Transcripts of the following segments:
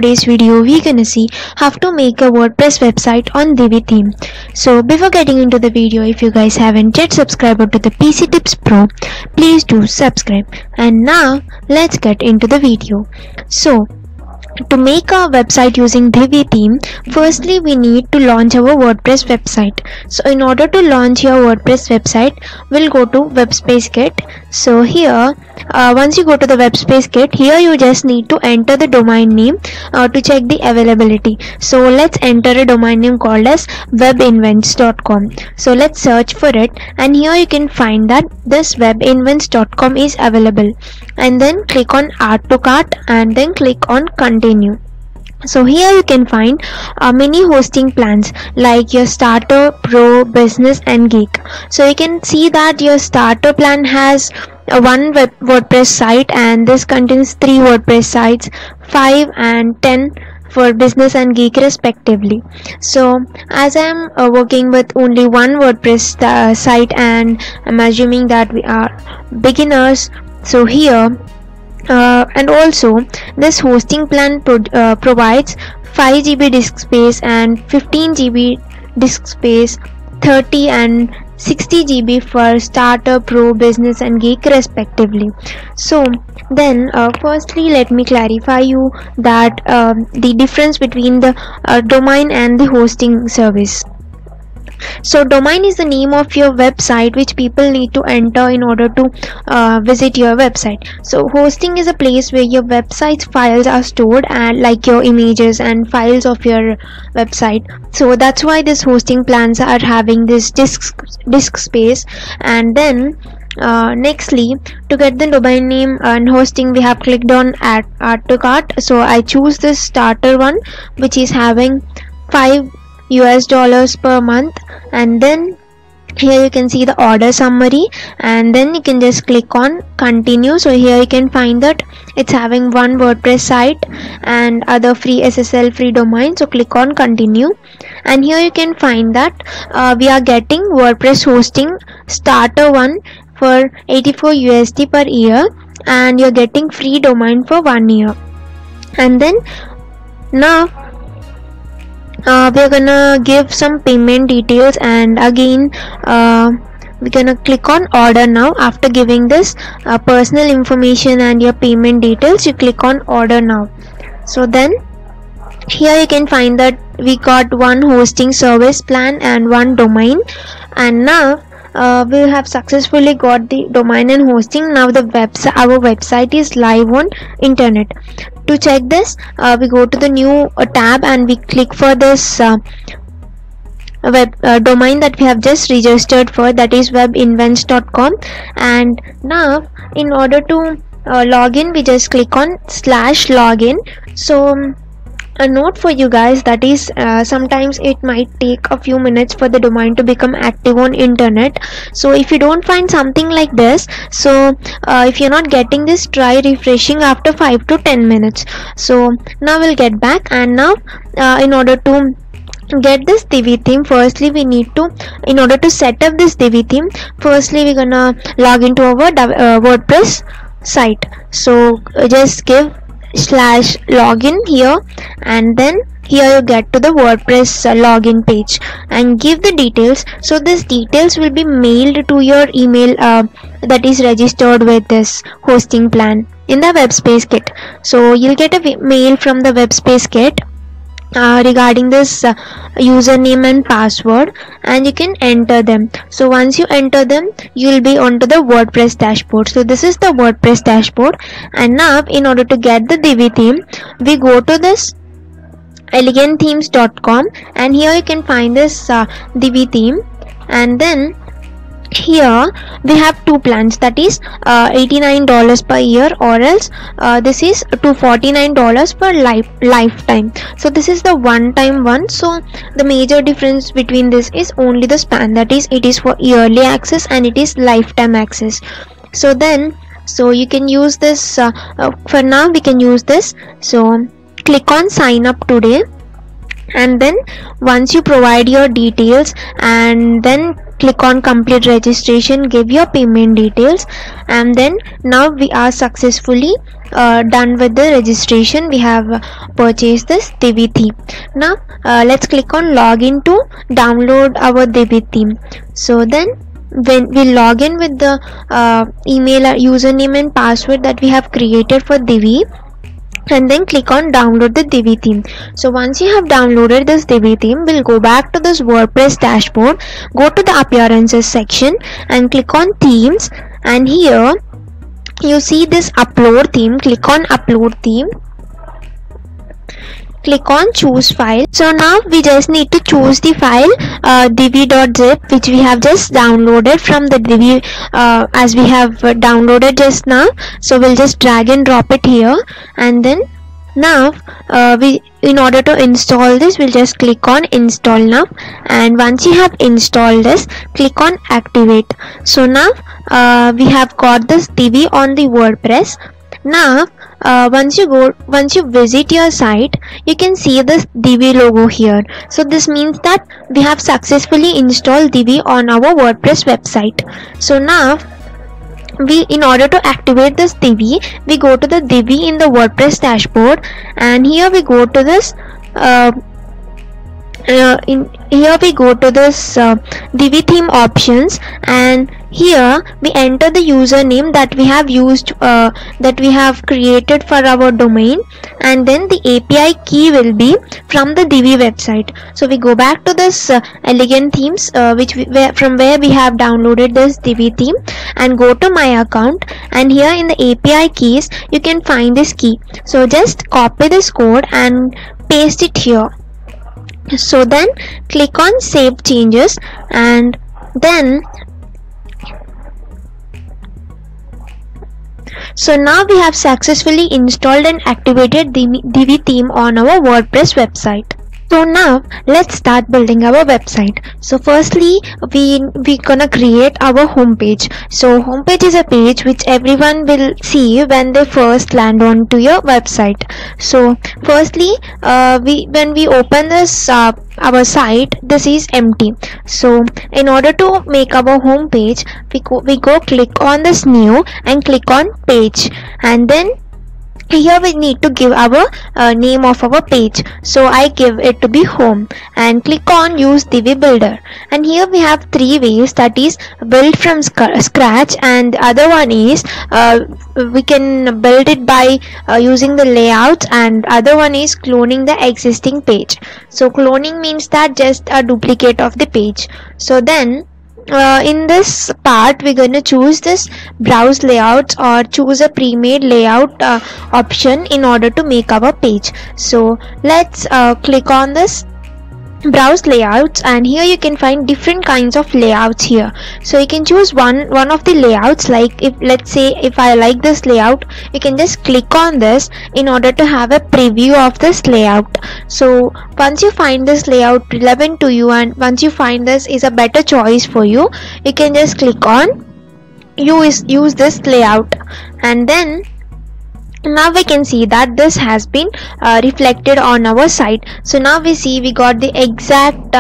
today's video we're gonna see how to make a WordPress website on Divi theme. So before getting into the video, if you guys haven't yet subscribed to the PC Tips Pro, please do subscribe. And now let's get into the video. So to make a website using Divi theme, firstly we need to launch our WordPress website. So in order to launch your WordPress website, we'll go to Webspace Kit. So here once you go to the Webspace Kit, here you just need to enter the domain name to check the availability. So let's enter a domain name called as webinvents.com. So let's search for it, and here you can find that this webinvents.com is available, and then click on add to cart and then click on continue. So here you can find many hosting plans like your starter, pro, business and geek. So you can see that your starter plan has one WordPress site, and this contains 3 WordPress sites, 5 and 10 for business and geek respectively. So as I am working with only one WordPress site and I'm assuming that we are beginners, so here and also this hosting plan provides 5 GB disk space and 15 GB disk space, 30 and 60 GB for starter, pro, business and geek respectively. So then firstly let me clarify you that the difference between the domain and the hosting service. So domain is the name of your website which people need to enter in order to visit your website. So hosting is a place where your website's files are stored, and like your images and files of your website. So that's why these hosting plans are having this disk space. And then nextly, to get the domain name and hosting, we have clicked on add to cart. So I choose this starter one which is having $5 per month, and then here you can see the order summary, and then you can just click on continue. So here you can find that it's having one WordPress site and other free SSL free domain. So click on continue, and here you can find that we are getting WordPress hosting starter one for $84 per year, and you're getting free domain for 1 year. And then now we're gonna give some payment details, and again we're gonna click on order now. After giving this personal information and your payment details, you click on order now. So then here you can find that we got one hosting service plan and one domain, and now we have successfully got the domain and hosting. Now the our website is live on internet. To check this, we go to the new tab and we click for this domain that we have just registered for, that is webinvents.com. and now in order to log in, we just click on /login. So a note for you guys, that is sometimes it might take a few minutes for the domain to become active on internet. So if you don't find something like this, so if you're not getting this, try refreshing after 5 to 10 minutes. So now we'll get back, and now in order to get this Divi theme, firstly we need to, in order to set up this Divi theme, firstly we're gonna log into our WordPress site. So just give /login here, and then here you get to the WordPress login page and give the details. So these details will be mailed to your email that is registered with this hosting plan in the Webspace Kit. So you'll get a mail from the Webspace Kit regarding this username and password, and you can enter them. So once you enter them, you will be onto the WordPress dashboard. So this is the WordPress dashboard, and now in order to get the Divi theme, we go to this elegantthemes.com, and here you can find this Divi theme, and then here we have 2 plans, that is $89 per year, or else this is $249 for lifetime. So this is the one-time one. So the major difference between this is only the span, that is it is for yearly access and it is lifetime access. So then you can use this for now we can use this. So click on sign up today, and then once you provide your details and then click on complete registration, give your payment details, and then now we are successfully done with the registration. We have purchased this Divi theme. Now let's click on login to download our Divi theme. So then when we log in with the email, username and password that we have created for Divi, and then click on download the Divi theme. So once you have downloaded this Divi theme, we'll go back to this WordPress dashboard, go to the appearances section and click on themes, and here you see this upload theme. Click on upload theme, click on choose file. So now we just need to choose the file divi.zip, which we have just downloaded from the Divi as we have downloaded just now. So we'll just drag and drop it here, and then now in order to install this, we'll just click on install now, and once you have installed this, click on activate. So now we have got this Divi on the WordPress. Now once you visit your site, you can see this Divi logo here. So this means that we have successfully installed Divi on our WordPress website. So now in order to activate this Divi, we go to the Divi in the WordPress dashboard, and here we go to this Divi theme options, and here we enter the username that we have used that we have created for our domain, and then the API key will be from the Divi website. So we go back to this elegant themes from where we have downloaded this Divi theme, and go to my account, and here in the API keys you can find this key. So just copy this code and paste it here. So then click on save changes, and then so now we have successfully installed and activated Divi theme on our WordPress website. So now let's start building our website. So firstly we gonna create our homepage. So homepage is a page which everyone will see when they first land onto your website. So firstly when we open this our site, this is empty. So in order to make our home page, we go click on this new and click on page, and then here we need to give our name of our page. So I give it to be home, and click on use Divi builder, and here we have three ways, that is build from scratch, and the other one is we can build it by using the layout, and other one is cloning the existing page. So cloning means that just a duplicate of the page. So then in this part we're going to choose this browse layouts, or choose a pre-made layout option in order to make our page. So let's click on this browse layouts, and here you can find different kinds of layouts here. So you can choose one of the layouts. Like let's say if I like this layout, you can just click on this in order to have a preview of this layout. So once you find this layout relevant to you, and once you find this is a better choice for you, you can just click on use this layout, and then now we can see that this has been reflected on our site. So now we see we got the exact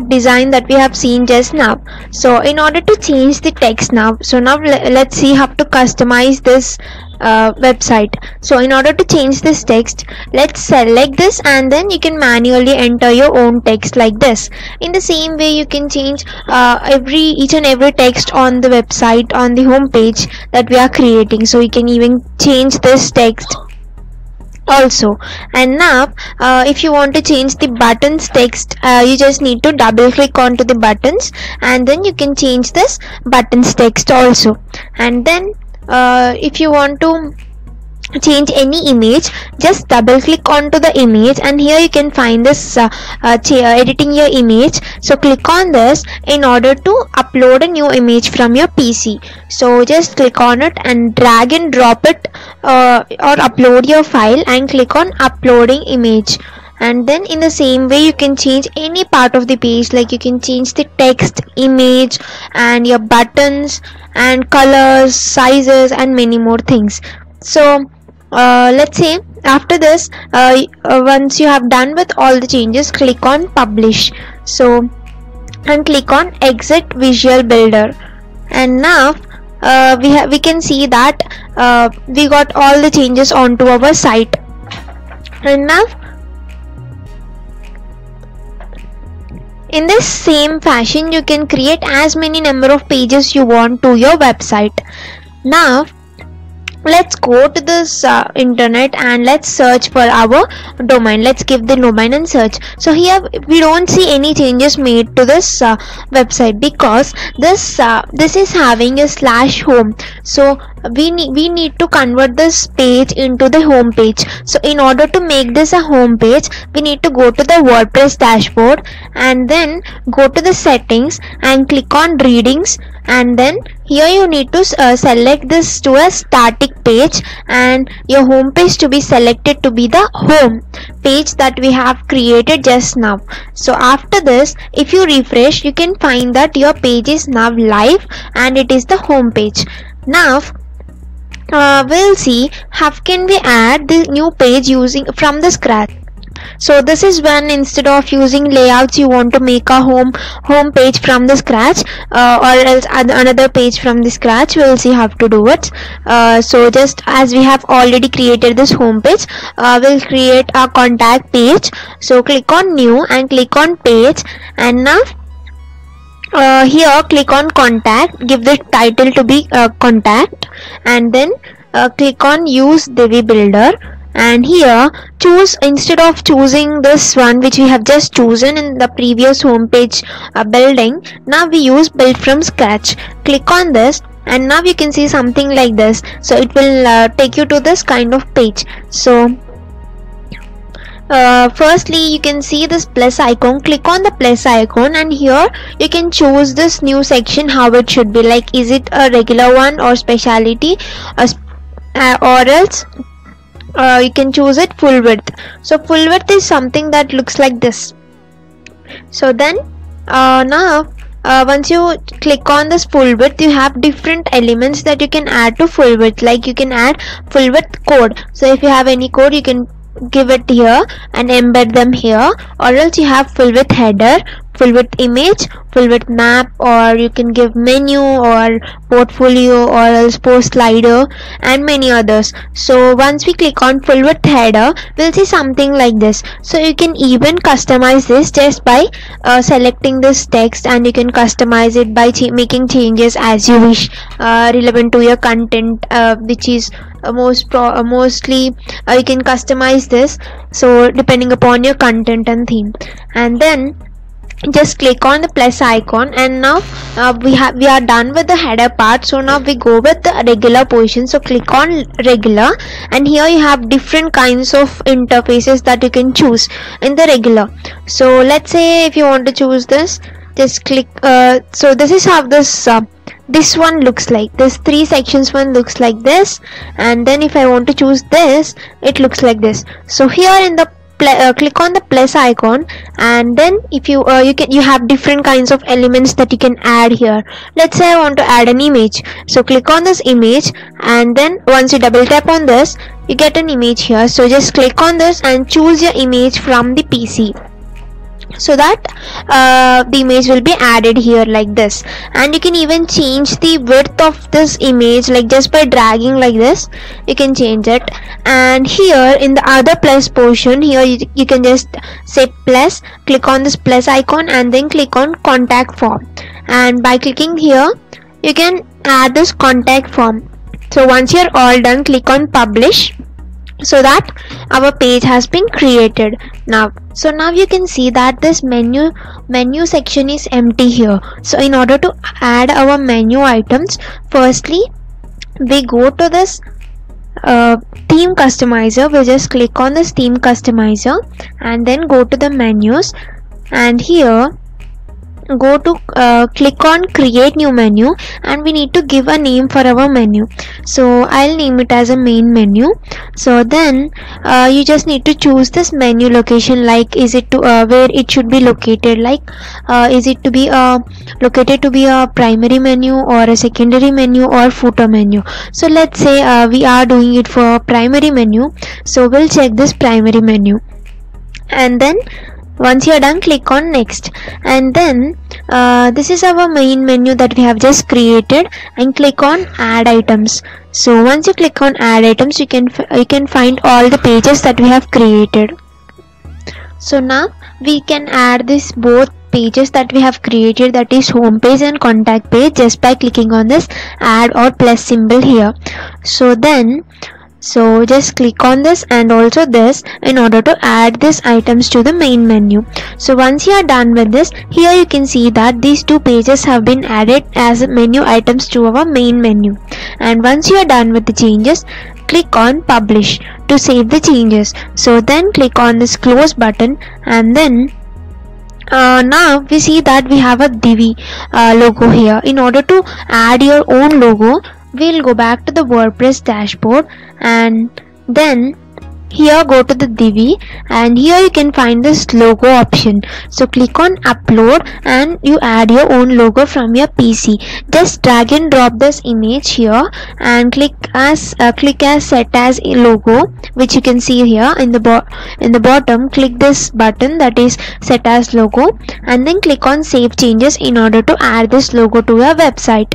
design that we have seen just now. So in order to change the text now, so now let's see how to customize this website. So in order to change this text, let's select this, and then you can manually enter your own text like this. In the same way you can change each and every text on the website, on the home page that we are creating. So you can even change this text also. And now if you want to change the buttons text, you just need to double click onto the buttons, and then you can change this buttons text also. And then if you want to change any image, just double click onto the image, and here you can find this editing your image. So click on this in order to upload a new image from your PC. So just click on it and drag and drop it or upload your file, and click on uploading image. And then in the same way you can change any part of the page, like you can change the text, image, and your buttons and colors, sizes, and many more things. So let's say after this once you have done with all the changes, click on publish. So and click on exit visual builder, and now we can see that we got all the changes onto our site. And now in this same fashion you can create as many number of pages you want to your website. Now let's go to this internet and let's search for our domain. Let's give the domain and search. So here we don't see any changes made to this website, because this is having a /home. So we need to convert this page into the home page. So in order to make this a home page, we need to go to the WordPress dashboard and then go to the settings and click on readings, and then here you need to select this to a static page and your home page to be selected to be the home page that we have created just now. So after this, if you refresh, you can find that your page is now live and it is the home page. Now we'll see how can we add the new page using from the scratch. So this is when instead of using layouts you want to make a home page from the scratch, or else another page from the scratch. We'll see how to do it. So just as we have already created this home page, we'll create a contact page. So click on new and click on page, and now here click on contact, give the title to be contact, and then click on use Divi Builder, and here choose, instead of choosing this one which we have just chosen in the previous home page building, now we use build from scratch. Click on this and now you can see something like this. So it will take you to this kind of page. So firstly you can see this plus icon. Click on the plus icon and here you can choose this new section how it should be, like is it a regular one or specialty, or else you can choose it full width. So full width is something that looks like this. So then now once you click on this full width, you have different elements that you can add to full width, like you can add full width code. So if you have any code, you can give it here and embed them here, or else you have full width header, full width image, full width map, or you can give menu or portfolio or else post slider and many others. So once we click on full width header, we'll see something like this. So you can even customize this just by selecting this text, and you can customize it by making changes as you wish relevant to your content, which is mostly you can customize this, so depending upon your content and theme. And then just click on the plus icon, and now we are done with the header part. So now we go with the regular portion. So click on regular, and here you have different kinds of interfaces that you can choose in the regular. So let's say if you want to choose this, just click so this is how this one looks like. This 3 sections one looks like this, and then if I want to choose this, it looks like this. So here in the click on the plus icon, and then if you have different kinds of elements that you can add here. Let's say I want to add an image, so click on this image, and then once you double tap on this, you get an image here. So just click on this and choose your image from the PC, so that the image will be added here like this. And you can even change the width of this image, like just by dragging like this you can change it. And here in the other plus portion, here you can just say plus, click on this plus icon, and then click on contact form, and by clicking here you can add this contact form. So once you're all done, click on publish, so that our page has been created now. So now you can see that this menu section is empty here. So in order to add our menu items, firstly we go to this theme customizer. We'll just click on this theme customizer and then go to the menus, and here go to click on create new menu, and we need to give a name for our menu. So I'll name it as a main menu. So then you just need to choose this menu location, like is it to where it should be located, like is it to be located to be a primary menu or a secondary menu or footer menu. So let's say we are doing it for primary menu, so we'll check this primary menu, and then Once you are done, click on next, and then this is our main menu that we have just created, and click on add items. So once you click on add items, you can find all the pages that we have created. So now we can add this both pages that we have created, that is home page and contact page, just by clicking on this add or plus symbol here. So just click on this and also this in order to add these items to the main menu. So once you are done with this, here you can see that these two pages have been added as menu items to our main menu. And once you are done with the changes, click on publish to save the changes. So then click on this close button, and then now we see that we have a Divi logo here. In order to add your own logo, we'll go back to the WordPress dashboard, and then here go to the Divi, and here you can find this logo option. So click on upload and you add your own logo from your PC. Just drag and drop this image here and click as set as a logo, which you can see here in the bottom. Click this button that is set as logo, and then click on save changes in order to add this logo to your website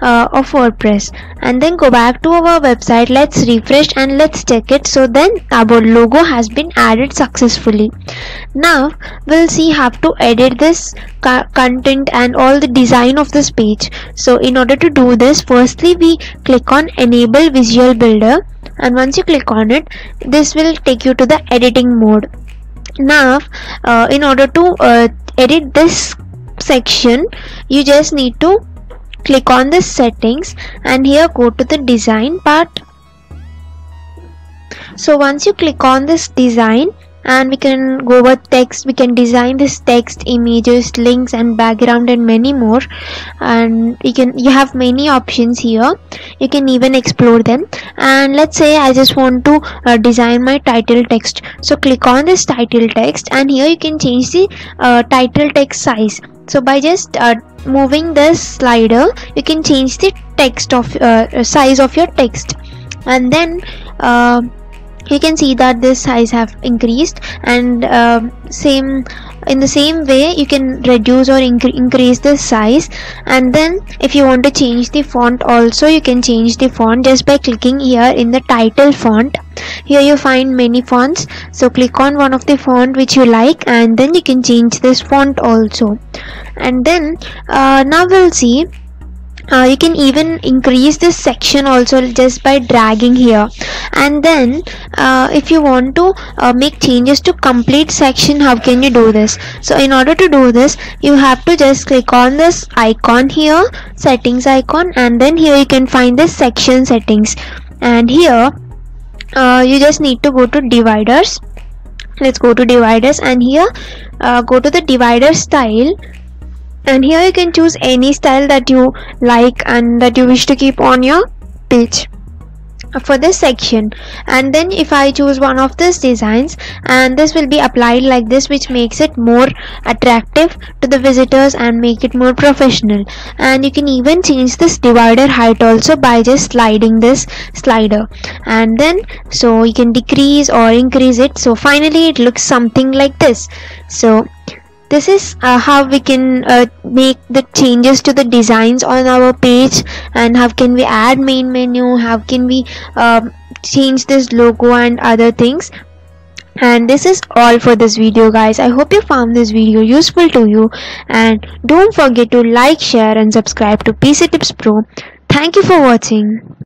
of WordPress. And then go back to our website. Let's refresh and let's check it. So then our logo has been added successfully. Now we'll see how to edit this content and all the design of this page. So in order to do this, firstly we click on enable visual builder, and once you click on it, this will take you to the editing mode. Now in order to edit this section, you just need to click on this settings and here go to the design part. So once you click on this design, and we can go with text, we can design this text, images, links and background and many more, and you have many options here. You can even explore them. And let's say I just want to design my title text. So click on this title text, and here you can change the title text size. So by just moving this slider, you can change the text of size of your text, and then you can see that this size have increased, and in the same way you can reduce or increase this size. And then if you want to change the font also, you can change the font just by clicking here in the title font. Here you find many fonts, so click on one of the font which you like, and then you can change this font also. And then now we'll see you can even increase this section also just by dragging here. And then if you want to make changes to complete section, how can you do this? So in order to do this, you have to just click on this icon here, settings icon, and then here you can find this section settings, and here you just need to go to dividers. Let's go to dividers, and here go to the divider style, and here you can choose any style that you like and that you wish to keep on your page for this section. And then if I choose one of these designs, and this will be applied like this, which makes it more attractive to the visitors and make it more professional. And you can even change this divider height also by just sliding this slider, and then so you can decrease or increase it. So finally it looks something like this. So this is how we can make the changes to the designs on our page, and how can we add main menu, how can we change this logo and other things. And this is all for this video, guys. I hope you found this video useful to you, and don't forget to like, share and subscribe to PC Tips Pro. Thank you for watching.